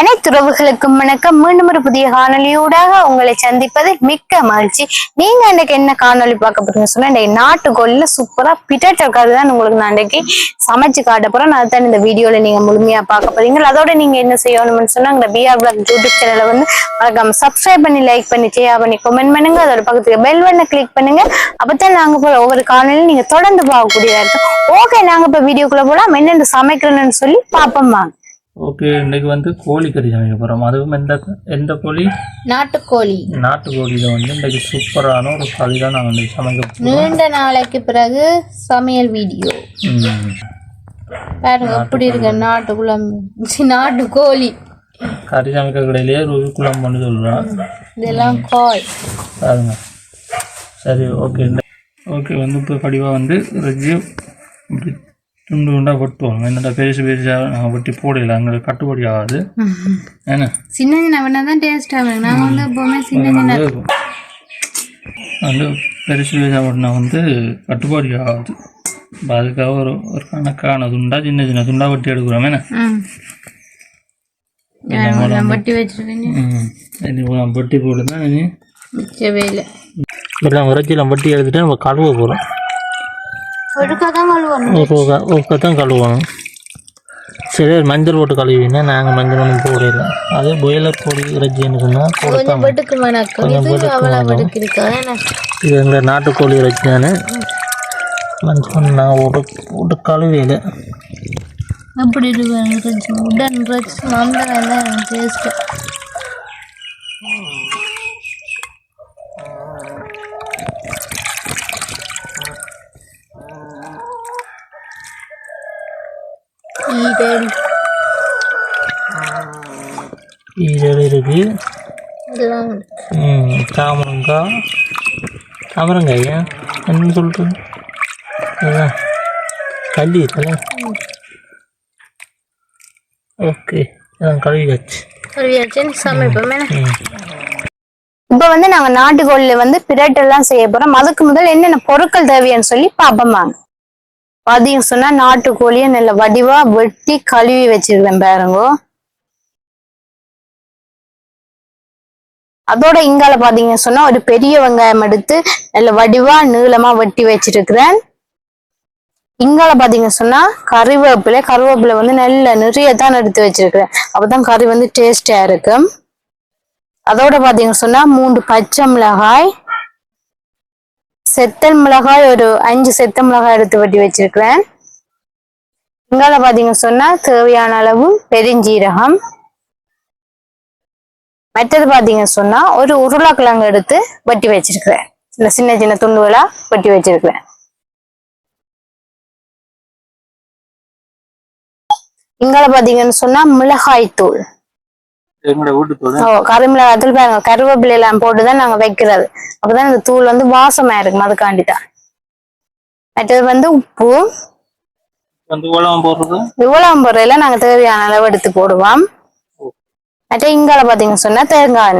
அனைத்து உறவுகளுக்கும் வணக்கம். மீண்டும் ஒரு புதிய காணொலியூடாக உங்களை சந்திப்பதில் மிக்க மகிழ்ச்சி. நீங்க இன்னைக்கு என்ன காணொலி பார்க்க போறீங்க சொன்னா, இந்த நாட்டுக்கோழில சூப்பரா பிட்டாட்டோ கறி தான் உங்களுக்கு நான் இன்னைக்கு சமைச்சு காட்ட போறேன். அதுதான் இந்த வீடியோல நீங்க முழுமையா பார்க்க போறீங்க. அதோட நீங்க என்ன செய்யணும்னு சொன்னா, இந்த BR Vlog யூடியூப் சேனலை வந்து மறக்காம சப்ஸ்கிரைப் பண்ணி, லைக் பண்ணி, ஷேர் பண்ணி, கமெண்ட் பண்ணுங்க. அதோட பக்கத்துக்கு பெல் பட்டனை கிளிக் பண்ணுங்க. அப்பதான் நாங்க போற ஒவ்வொரு காணொலியும் நீங்க தொடர்ந்து பார்க்கக்கூடியதா இருக்கும். ஓகே, நாங்க இப்ப வீடியோக்குள்ள போலாம். என்னென்ன சமைக்கிறேன்னு சொல்லி பாப்போம்மா. ஓகே, இன்னைக்கு வந்து கோழி கறி சமைக்க போகிறோம். அதுவும் எந்த கோழி? நாட்டுக்கோழி. நாட்டுக்கோழியில் வந்து இன்னைக்கு சூப்பரான ஒரு கறி தான் நாங்கள் இன்னைக்கு சமைக்க போகிறோம். நீண்ட நாளைக்கு பிறகு சமையல் வீடியோ பாருங்க எப்படி இருக்கு. நாட்டுக்கோழி கறி சமைக்க கடையிலேயே ருசி குழம்புன்னு சொல்கிறோம். இதெல்லாம் காய் பாருங்க. சரி, ஓகே. ஓகே, வந்து இப்போ கடிவாக வந்து ரெஜி இப்படி துண்டு துண்டாக வெட்டுவாங்க. என்னடா பெருசாக நாங்கள் வெட்டி போடல, அங்கே கட்டுப்படி ஆகாது. ஏன்னா சின்ன சின்ன தான் டேஸ்ட் ஆகும். நாங்கள் வந்து எப்போவுமே சின்ன சின்ன வந்து பெருசாக வெட்டினா வந்து கட்டுப்பாடி ஆகாது. இப்போ அதுக்காக ஒரு கணக்கான துண்டா சின்ன சின்ன துண்டா வெட்டி எடுக்கிறோம். என்ன வெட்டி வச்சுருக்கீங்க? வெட்டி போட்டுதான் இனி மிச்சவே இல்லை. எல்லாம் இறைச்சியெல்லாம் வெட்டி எடுத்துட்டு நம்ம கழுவ போகிறோம். ஒருக்கத்தான் கழுவணும். சரி, மஞ்சள் போட்டு கழுவினா நாங்கள் மஞ்சள் ஒன்றும் போடல. அதே பாய்லர் கோழி இறைச்சின்னு சொன்னால் இது எங்கள் நாட்டுக்கோழி இறைச்சி தானே. மஞ்சள் நான் ஒரு கழுவியில் அப்படி இருக்கு. உடன் மந்தம் டேஸ்ட்டு. ஈரல் இருக்கு, தாமரங்காயா என்ன சொல்கிறது, அதுதான் கல்லி இருக்கல. ஓகே, கழுவியாச்சு சமைப்போம். இப்ப வந்து நாங்க நாட்டுக்கோழில வந்து பிரட்டெல்லாம் செய்ய போறோம். அதுக்கு முதல் என்னென்ன பொருட்கள் தேவையான்னு சொல்லி பாப்போமாங்க. பாத்தீங்க சொன்னா நாட்டுக்கோழிய நல்ல வடிவா வெட்டி கழுவி வச்சிருக்கேன் பாருங்க. அதோட இங்கால பாத்தீங்க சொன்னா ஒரு பெரிய வெங்காயம் எடுத்து நல்ல வடிவா நீளமா வெட்டி வச்சிருக்கிறேன். இங்கால பாத்தீங்க சொன்னா கருவேப்பிலை வந்து நல்ல நிறைய தான் எடுத்து வச்சிருக்கிறேன். அப்பதான் கறி வந்து டேஸ்டா இருக்கும். அதோட பாத்தீங்க சொன்னா 3 பச்சை மிளகாய், செத்தல் மிளகாய் ஒரு 5 செத்த மிளகாய் எடுத்து வெட்டி வச்சிருக்கிறேன். இங்கால பாத்தீங்க சொன்னா தேவையான அளவு பெருஞ்சீரகம். மற்றது பாத்தீங்க சொன்னா ஒரு உருளைக்கிழங்கு எடுத்து வெட்டி வச்சிருக்கிறேன். சின்ன சின்ன துண்டுகளா வெட்டி வச்சிருக்கிறேன். இங்கால பாத்தீங்கன்னு சொன்னா மிளகாய் தூள், கருமிளகாய் தூள் பாருங்க. கருவேப்பிலை எல்லாம் போட்டுதான் நாங்க வைக்கிறது. அப்பதான் இந்த தூள் வந்து வாசமா இருக்கும். அதுக்காண்டிதான். மற்றது வந்து உப்பு, இவ்வளவு பொருள் நாங்க தேவையான அளவு எடுத்து போடுவோம். மற்ற இங்கால பாத்தீங்கன்னு சொன்னா தேங்காய்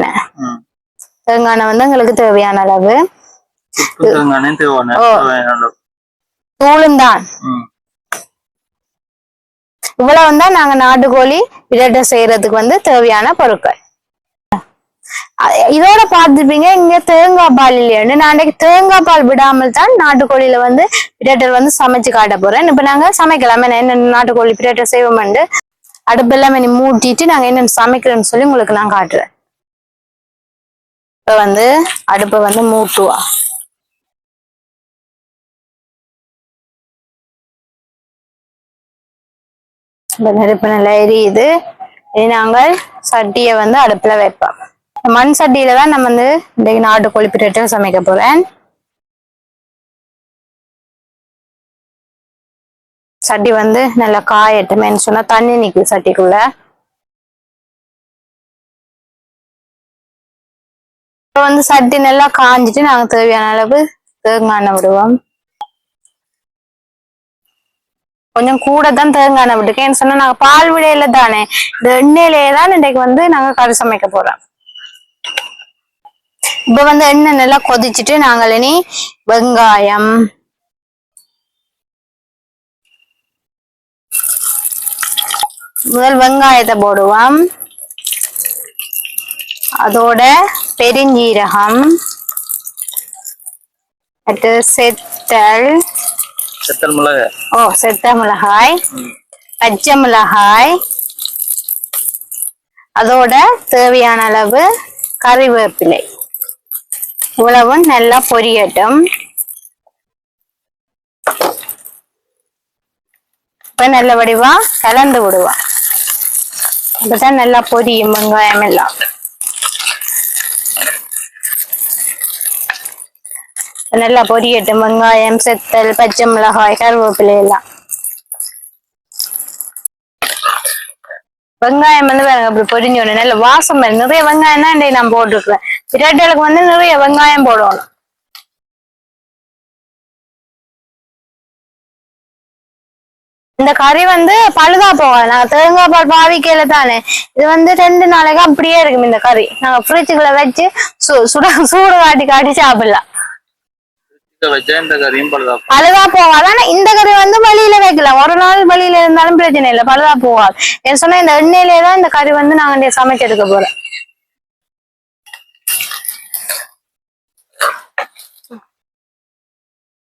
எண்ணெய் வந்து எங்களுக்கு தேவையான அளவு. தூளும் தான். இவ்வளவு வந்தா நாங்க நாட்டுக்கோழி பிரட்டை செய்யறதுக்கு வந்து தேவையான பொருட்கள். இதோட பார்த்துப்பீங்க இங்க தேங்காய் பால் இல்லையான்னு. நான் அன்றைக்கு தேங்காய் பால் விடாமல் தான் நாட்டுக்கோழியில வந்து பிரட்டர் வந்து சமைச்சு காட்ட போறேன். இப்ப நாங்க சமைக்கலாம். என்ன நாட்டுக்கோழி பிரட்டர் செய்வோம்னு அடுப்பு எல்லாம் மூட்டிட்டு நாங்க என்னென்ன சமைக்கிறோம்னு சொல்லி உங்களுக்கு நான் காட்டுறேன். இப்ப வந்து அடுப்பை வந்து மூட்டுவா. நெருப்பு நல்லா எரியுது. நாங்கள் சட்டியை வந்து அடுப்புல வைப்போம். மண் சட்டியில தான் நம்ம வந்து இந்த நாட்டுக்கோழி பிரட்டை சமைக்க போறேன். சட்டி வந்து நல்லா காயட்டுமேன்னு சொன்னா தண்ணி நிக்குது சட்டிக்குள்ள. இப்ப வந்து சட்டி நல்லா காஞ்சிட்டு நாங்க தேவையான அளவு தேங்காய் எண்ணெய் விடுவோம். கொஞ்சம் கூட தான் தேங்காய் எண்ணெய் விட்டுருக்கேன்னு சொன்னா நாங்க பால் விடையில தானே இந்த எண்ணெயிலேயே தான் இன்றைக்கு வந்து நாங்க கறி சமைக்க போறோம். இப்ப வந்து எண்ணெய் நல்லா கொதிச்சுட்டு நாங்கள் இனி வெங்காயம், முதல் வெங்காயத்தை போடுவோம். அதோட பெருஞ்சீரகம், அடுத்து செத்தல் மிளகாய், செத்த மிளகாய், பச்சை மிளகாய், அதோட தேவையான அளவு கறிவேப்பிலை. இவ்வளவும் நல்லா பொரியட்டும். இப்ப நல்ல வடிவா கலந்து விடுவா. அப்பதான் நல்லா பொரியும் வெங்காயம் எல்லாம். நல்லா பொரியட்டும் வெங்காயம், செத்தல், பச்சை மிளகாய், கருவேப்பிலை எல்லாம். வெங்காயம் வந்து அப்படி பொரிஞ்சோடனே நல்ல வாசம் நிறைய வெங்காயம் தான் நான் போட்டுருக்கேன். பிரட்டலுக்கு வந்து நிறைய வெங்காயம் போடணும். இந்த கறி வந்து பழுதா போகாது. நாங்க தேங்காய் பால் பாவிக்கையில தானே இது வந்து 2 நாளைக்கு அப்படியே இருக்கும். இந்த கறி நாங்க ஃப்ரிட்ஜுக்குள்ள வச்சு சூடு காட்டி சாப்பிடலாம். பழுதா போகாது. ஆனா இந்த கறி வந்து வெளியில வைக்கலாம். ஒரு நாள் வெளியில இருந்தாலும் பிரச்சனை இல்லை, பழுதா போகாது. என்ன சொன்னா இந்த எண்ணெயிலேதான் இந்த கறி வந்து நாங்க சமைச்சு எடுக்க போறோம்.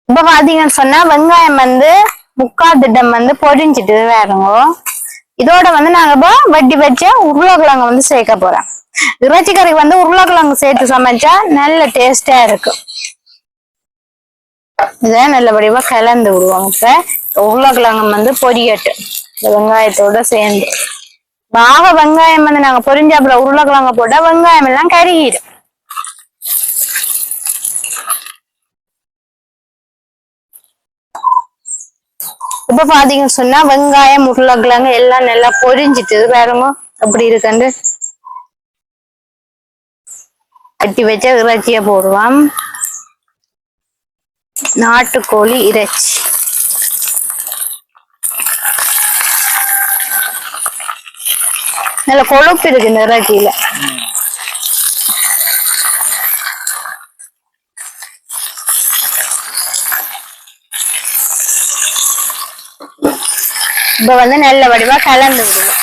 இப்ப பாத்தீங்கன்னு சொன்னா வெங்காயம் வந்து 3/4 திட்டம் வந்து பொரிஞ்சிட்டு வேறங்க. இதோட வந்து நாங்க இப்போ வட்டி வச்ச உருளைக்கிழங்கு வந்து சேர்க்க போறோம். இறைச்சி கறிக்கு வந்து உருளைக்கிழங்கு சேர்த்து சமைச்சா நல்ல டேஸ்டா இருக்கும். இதை நல்லபடியா கலந்து விடுவாங்க. இப்ப உருளைக்கிழங்கு வந்து பொரியட்டு இந்த வெங்காயத்தோட சேர்ந்து. வெங்காயம் வந்து நாங்க பொரிஞ்ச அப்புறம் உருளைக்கிழங்க போட்டா வெங்காயம் எல்லாம் கருகிடும். இப்ப பாத்தீங்கன்னு சொன்னா வெங்காயம், உருளைக்கிழங்கு எல்லாம் நல்லா பொரிஞ்சிட்டு வேறங்க அப்படி இருக்குண்டு கட்டி வச்ச இறைச்சிய போடுவோம். நாட்டுக்கோழி இறைச்சி. நல்ல கொழுப்பு இருக்கு இந்த இறைச்சியில. இப்ப வந்து நல்ல வடிவா கலந்து விடுவோம்.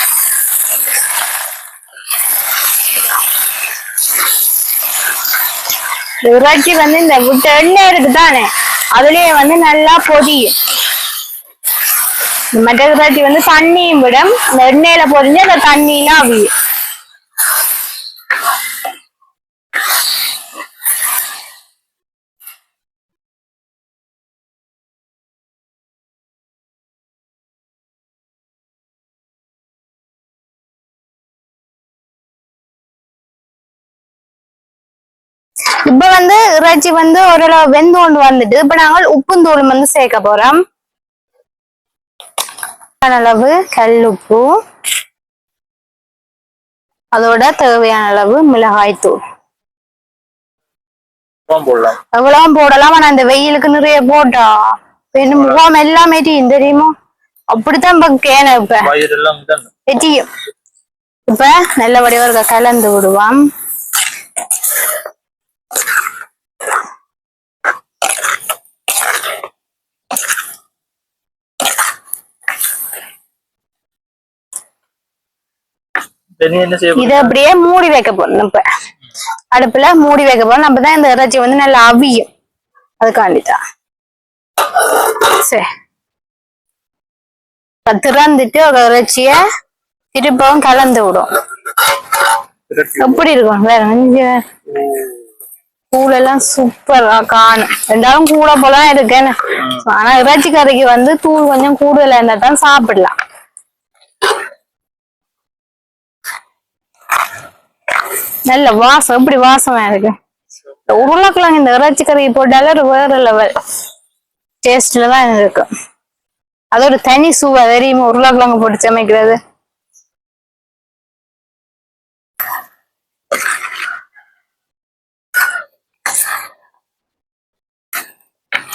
இறைச்சி வந்து இந்த விட்டு எண்ணெய் இருக்குதானே அதுலயே வந்து நல்லா பொரியும். மற்ற இறைச்சி வந்து தண்ணியும் விடும். இந்த எண்ணெயில பொரிஞ்சு அந்த தண்ணியெல்லாம் அவியும். இப்ப வந்து இறைச்சி வந்து ஓரளவு வெந்து கொண்டு வந்துட்டு இப்ப நாங்கள் உப்பும் தூளும் வந்து சேர்க்க போறோம். அளவு கல்லுப்பு, அதோட தேவையான அளவு மிளகாய் தூள். எவ்வளவு போடலாம். ஆனா இந்த வெயிலுக்கு நிறைய போட்டா முகம் எல்லாம் எரியும் தெரியுமா? அப்படித்தான் இப்ப எரியும். இப்ப நல்ல வடிவா கலந்து விடுவான். இத அப்படியே மூடி வைக்க போறோம். இப்ப அடுப்புல மூடி வைக்க போறோம். அப்பதான் இந்த இறைச்சி வந்து நல்லா அவியும். அதுக்காண்டிதான் சரி திறந்துட்டு ஒரு இறைச்சிய திருப்பவும் கலந்து விடும். எப்படி இருக்கும் வேற தூளெல்லாம் சூப்பரா காணும். ரெண்டாலும் கூட போலாம் இருக்கேன்னு. ஆனா இறைச்சி கறிக்கு வந்து தூள் கொஞ்சம் கூடுதலா இருந்தா தான் சாப்பிடலாம். நல்ல வாசம். எப்படி வாசமா இருக்கு. உருளைக்கிழங்கு இந்த இறைச்சி கறி போட்டாலும் வேற லெவல் டேஸ்ட்ல தான் இருக்கு. அதோட தனி சுவை தெரியுமா உருளைக்கிழங்கு போட்டு சமைக்கிறது.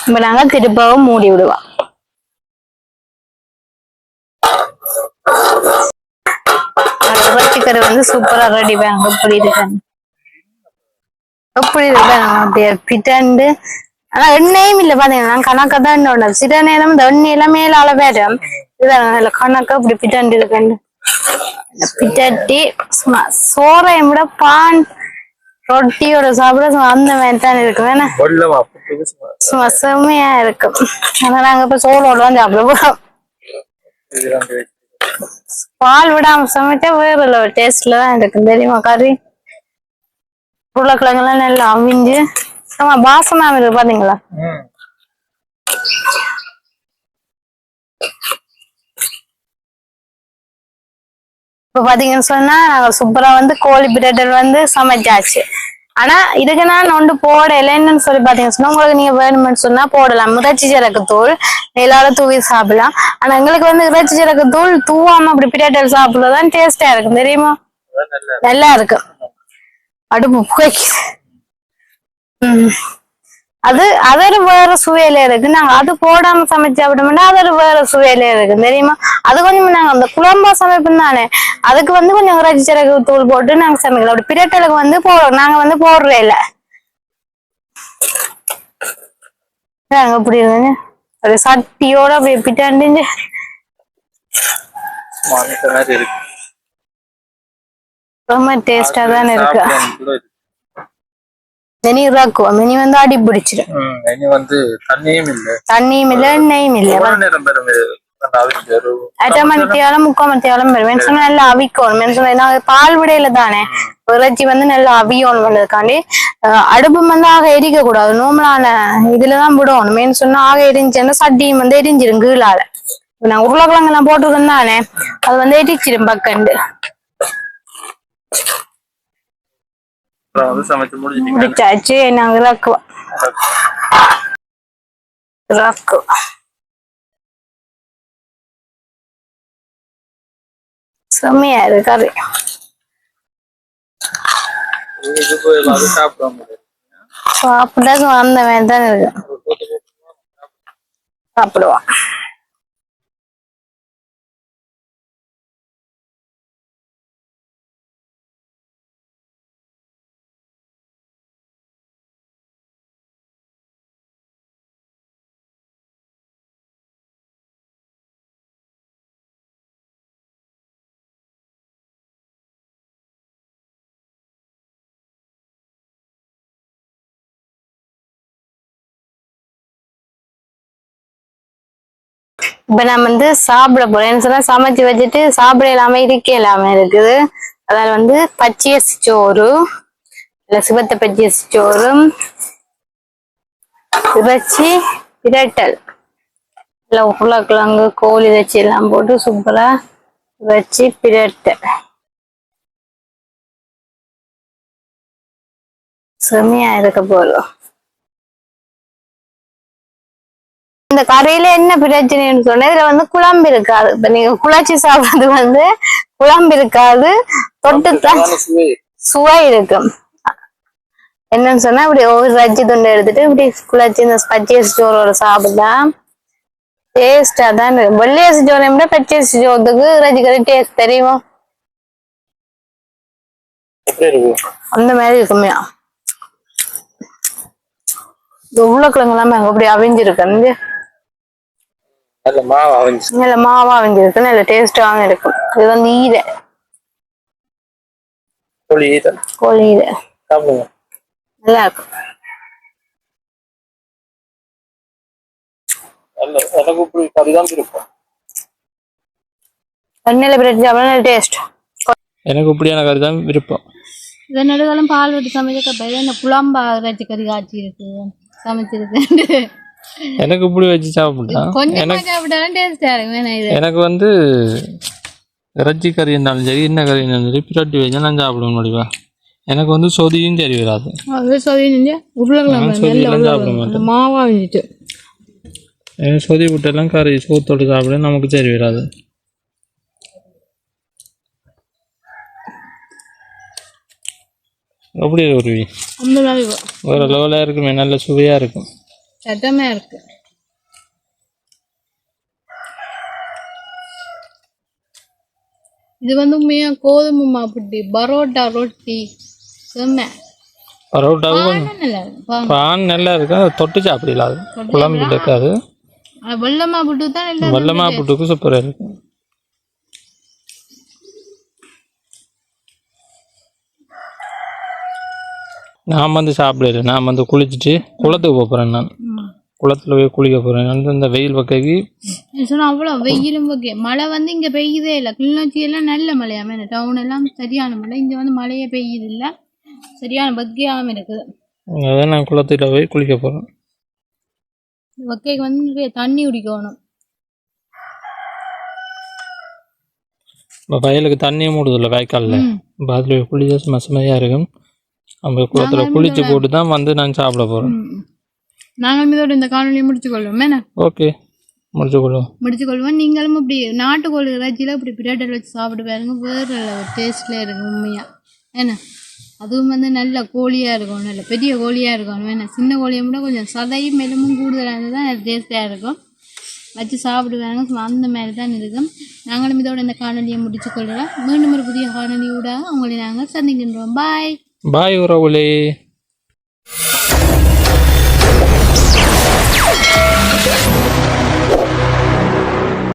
இப்ப நாங்க திருப்பவும் மூடி விடுவோம். இறைச்சிக்கறி வந்து சூப்பரா ரெடி பண்ணாங்க. எப்படி இருக்காங்க எப்படி இருக்காங்க அப்படியே பிட்டாண்டு. ஆனா எண்ணெயும் இல்ல பாத்தீங்கன்னா கணக்கா தான் சில நேரம் இந்த எண்ணெய் எல்லாம் மேலால வேற இதான் கணக்கா இப்படி பிட்டாண்டு இருக்காண்டு. பிட்டாட்டி சும்மா சோறையும் விட பான் ரொட்டியோட சாப்பிட சும்மா அந்த மாதிரி தான் இருக்கும் வேணா சும்மா செம்மையா இருக்கும். ஆனா நாங்க இப்ப சோளோட தான் சாப்பிட போறோம். பால் விடாம சமைச்சா வேற லெவல் டேஸ்ட்ல தான் இருக்கும் தெரியுமா. கறி உருளைக்கிழங்குலாம் நல்லா அவிஞ்சு சும்மா பாசமா இருக்கு பாத்தீங்களா. இப்ப பாத்தீங்கன்னு சொன்னா நாங்க சூப்பரா வந்து கோழி பிரட்டல் வந்து சமைச்சாச்சு. ஆனா இதுக்கு நான் ஒன்று போடல என்னன்னு சொல்லி பாத்தீங்கன்னு சொன்னா உங்களுக்கு நீங்க வேணும்னு சொன்னா போடலாம் இறைச்சி சரக்கு தூள் எல்லாரும் தூவி சாப்பிடலாம். ஆனா எங்களுக்கு வந்து இறைச்சி சரக்கு தூள் தூவாம அப்படி பிரட்டல் சாப்பிடறதுதான் டேஸ்டா இருக்கும் தெரியுமா. நல்லா இருக்கும். அடுப்பு புகைக்கு அது அதொரு வேற சுவையில இருக்கு. நாங்க அது போடாம சமைச்சு அப்படின்னா அதொரு வேற சுவையில இருக்கு தெரியுமா. அது கொஞ்சம் நாங்க அந்த குழம்பா சமைப்போம் தானே அதுக்கு வந்து கொஞ்சம் இறைச்சி சரக்கு தூள் போட்டு நாங்க சமைக்கலாம். அப்படி பிரட்டலுக்கு வந்து நாங்க வந்து போடுறே இல்ல. நாங்க அப்படி இருந்துங்க ஒரு சட்டியோட அப்படியே பிட்டாண்டிஞ்சு ரொம்ப டேஸ்டா தானே இருக்கு. மினி இறக்குவோம். மினி வந்து அடி பிடிச்சிடும். தண்ணியும் இல்ல எண்ணெயும் இல்ல. 1/2 மணி நேரம் 3/4 மணி நேரம் பெறுவேன் சொன்னா நல்லா அவிக்கணும். சொன்னா பால் விடையில தானே இறைச்சி வந்து நல்லா அவியணும் பண்ணதுக்காண்டி அடுப்பு வந்து ஆக எரிக்க கூடாது. நோமலான இதுலதான் விடணும். மெயின் சொன்னா ஆக எரிஞ்சுன்னா சட்டியும் வந்து எரிஞ்சிரும் கீழால. நான் உருளைக்கிழங்கு எல்லாம் போட்டுருக்கேன் தானே அது வந்து எரிச்சிடும் பக்கண்டு. முடிச்சாச்சு. நாங்க இறக்குவோம். செம்மையா இருக்கு கறி. சாப்பிட்டா அந்த மாதிரி தான் இருக்கு. சாப்பிடுவான். இப்ப நான் வந்து சாப்பிட போறேன் சொன்னா சமைச்சு வச்சுட்டு சாப்பிட இல்லாம இருக்க இல்லாம இருக்குது. அதால வந்து பச்சரிசி சோறு இல்ல சிவத்த பச்சரிசி சோறு இறைச்சி பிரட்டல் இல்ல உருளைக்கிழங்கு கோழி இறைச்சி எல்லாம் போட்டு சூப்பரா இறைச்சி பிரட்டல் செம்மையா இருக்க போதும். இந்த கறியில என்ன பிரச்சனைன்னு சொன்னா இதுல வந்து குழம்பு இருக்காது. இப்ப நீங்க குழச்சி சாப்பிடுறது வந்து குழம்பு இருக்காது. தொட்டுத்தான் சுவை இருக்கும். என்னன்னு சொன்னா இப்படி ஒவ்வொரு இறைச்சி துண்டை எடுத்துட்டு இப்படி குழச்சி இந்த பச்சரிசி சோறோட சாப்பிட்டா டேஸ்டா தான் இருக்கும். வெள்ளையரிசி சோறை விட பச்சரிசி சோறதுக்கு இறைச்சி கறி டேஸ்ட் தெரியுமா அந்த மாதிரி இருக்குமையா. உருளைக்கிழங்கு எல்லாமே அப்படி அவிஞ்சிருக்கு. நல்ல மாவா அவிஞ்சிருக்கு. நல்ல டேஸ்டாவும் இருக்கும். இது வந்து ஈரை கோழி ஈரை நல்லா இருக்கும். எண்ணெயில பிரெட் சாப்பிட டேஸ்ட். எனக்கு இப்படியான கறி தான் விருப்பம். இதை நடுக்காலம் பால் விட்டு சமைச்ச இந்த குழம்பா இறைச்சி கறி காய்ச்சி இருக்கு சமைச்சிருக்கு. எனக்கு இப்படி வச்சு சாப்பிட்டா கொஞ்சம் சாப்பிட்டாலும் டேஸ்டா இருக்கும். எனக்கு வந்து இறைச்சி கறி இருந்தாலும் சரி என்ன கறி இருந்தாலும் சரி பிரட்டி வச்சா நான் சாப்பிட முடியுமா. எனக்கு வந்து சொதியும் சரி வராது. உருளைக்கிழங்கு மாவா வந்துட்டு சொதி விட்டெல்லாம் கறி சோத்தோடு சாப்பிட நமக்கு சரி வராது. எப்படி வருவி ஒரு லெவலாக இருக்குமே நல்ல சுவையாக இருக்கும். சட்டமா இருக்கு. இது வந்து உண்மையா கோதுமை மாப்புட்டி பரோட்டா ரொட்டி செம்ம. பரோட்டாவும் பான் நல்லா இருக்கு. அதை தொட்டு சாப்பிடலாம். அது குழம்பு இருக்காது. வெள்ளமா புட்டு தான் வெள்ளமா புட்டுக்கு சூப்பராக இருக்கும். நான் வந்து சாப்பிடல, நான் வந்து குளிச்சுட்டு குளத்துக்கு போகிறேன். நான் குளத்துல போய் குளிக்க போகிறேன். இந்த வெயில் பக்கைக்கு சொன்னா அவ்வளோ வெயிலும் ஓகே. மழை வந்து இங்கே பெய்யுதே இல்லை. கிளிநொச்சி எல்லாம் நல்ல மழையாம இந்த டவுன் எல்லாம் சரியான மழை. இங்கே வந்து மழையே பெய்யுது இல்லை, சரியான வக்கையாம இருக்குது. அதான் நான் குளத்துல போய் குளிக்க போகிறேன். வக்கைக்கு வந்து நிறைய தண்ணி குடிக்கணும். இப்போ வயலுக்கு தண்ணியும் மூடுதில்ல வாய்க்காலில். இப்போ அதில் குளிச்சா மசமையாக இருக்கும். நம்ம குளத்துல குளிச்சு போட்டு தான் வந்து நான் சாப்பிட போகிறேன். நாங்கள் மீதோட இந்த காணொலியை முடிச்சுக்கொள்வோம். என்ன ஓகே, முடிச்சுக்கொள்வோம். நீங்களும் இப்படி நாட்டுக்கோழி இறைச்சியில் இப்படி பிரட்டல் வச்சு சாப்பிட்டு பாருங்க, வேறு டேஸ்ட்ல இருக்கும் உண்மையாக. ஏன்னா அதுவும் வந்து நல்ல கோழியாக இருக்கும், நல்ல பெரிய கோழியாக இருக்கும். ஏன்னா சின்ன கோழியை விட கொஞ்சம் சதையும் மெலுமும் கூடுதலாக இருந்தால் தான் நல்ல டேஸ்ட்டாக இருக்கும். வச்சு சாப்பிடுவாங்க, அந்த மாதிரி தான் இருக்கும். நாங்களும் இதோட இந்த காணொலியை முடிச்சுக்கொள்கிறோம். மீண்டும் ஒரு புதிய காணொலியோட உங்களை நாங்கள் சந்திக்கின்றோம். பாய் பாய் உறவுகளே.